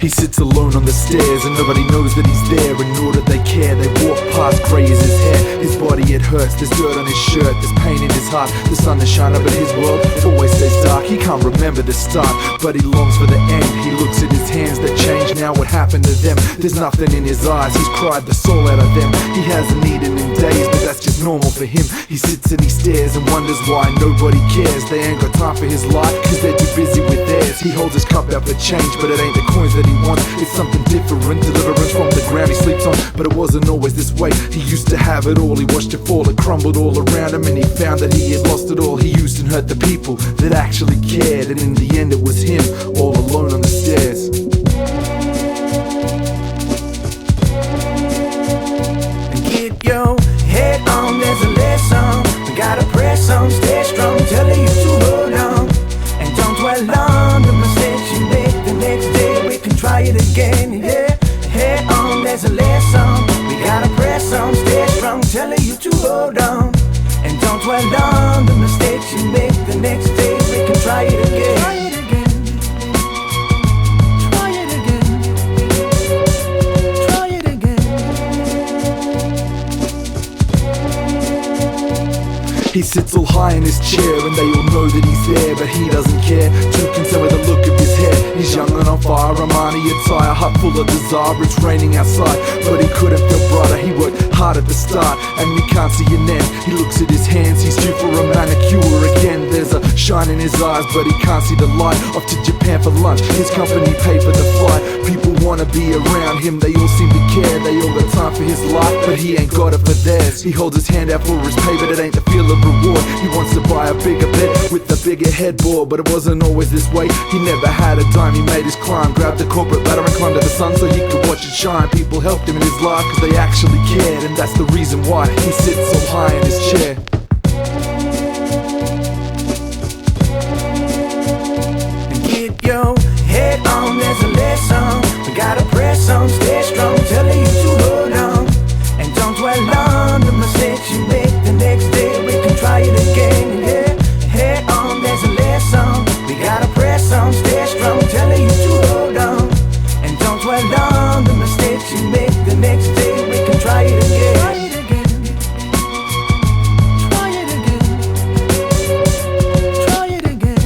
He sits alone on the stairs and nobody knows that he's there, and nor do they care. They walk past, grey is his hair. His body, it hurts, there's dirt on his shirt, there's pain in his heart. The sun is shining but his world always stays dark. He can't remember the start, but he longs for the end. He looks at his hands that change now, what happened to them? There's nothing in his eyes, he's cried the soul out of them. He hasn't eaten in days, but that's just normal for him. He sits and he stares and wonders why nobody cares. They ain't got time for his life, cause they're too busy with theirs. He holds his cup out for change, but it ain't the coins that he wants. It's something different, deliverance from the ground he sleeps on. But it wasn't always this way, he used to have it all. He watched it fall, it crumbled all around him, and he found that he had lost it all. He used and hurt the people that actually cared, and in the end it was him, all alone on the stairs. Get your head on, there's a lesson. We gotta press on, stay strong, telling you to hold on. And don't dwell on the mistakes you make. The next day we can try it again, yeah. Head on, there's a lesson. We gotta press on, stay strong, telling you to hold on. And don't dwell on the mistakes you make. The next day we can try it again. Try it again. Try it again. Try it again. He sits all high in his chair and they all know that he's there, but he doesn't care, too concerned with the look of his hair. He's young and on fire, Armani attire, heart full of desire. It's raining outside, but he couldn't feel brighter. He worked hard at the start and he can't see an end. He looks at his hands, he's due for a manicure again. There's a shine in his eyes, but he can't see the light. Off to Japan for lunch, his company paid for the flight. People wanna be around him, they all seem to care. They all got time for his life, but he ain't got it for theirs. He holds his hand out for his pay, but it ain't the feel of reward. He wants to buy a bigger bed with a bigger headboard, but it wasn't always this way. He never had a dime, he made his climb, grabbed the corporate ladder and climbed to the sun so he could watch it shine. People helped him in his life cause they actually cared, and that's the reason why he sits so high in his chair. And get your head on, there's a lesson. We gotta press on, stay strong, telling you to hold on. And don't dwell on the mistakes you make. The next day we can try it again, yeah. Head on, there's a lesson. We gotta press on, stay strong, telling you to hold on. And don't dwell on the mistakes you make. The next day we can try it again. Try it again. Try it again. Try it again.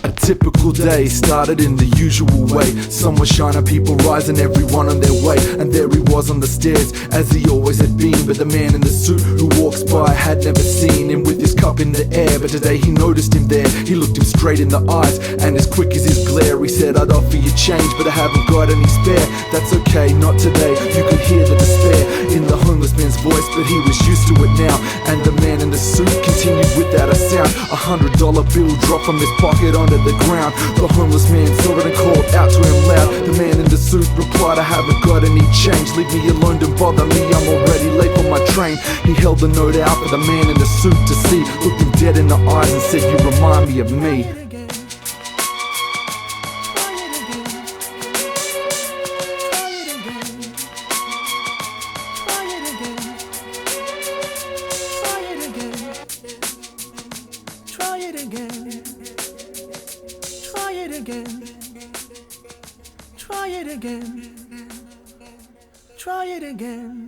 A typical day started in the usual way. Sun was shining, people rising, everyone on their way. And there he was on the stairs, as he always had been. But the man in the suit who walks by had never seen him with his cup in the air. But today he noticed him there, he looked him straight in the eyes, and as quick as his glare he said, I'd offer you change, but I haven't got any spare. That's okay, not today. You could hear the despair in the homeless man's voice, but he was used to it now. And the man in the suit continued without a sound. $100 bill dropped from his pocket onto the ground. The homeless man saw it and called out to him loud. The man in the suit replied, I haven't got any change. Leave me alone, don't bother me, I'm already late for my train. He held the note out for the man in the suit to see, looked him dead in the eyes and said, you remind me of me. Try it again. Try it again. Try it again. Try it again.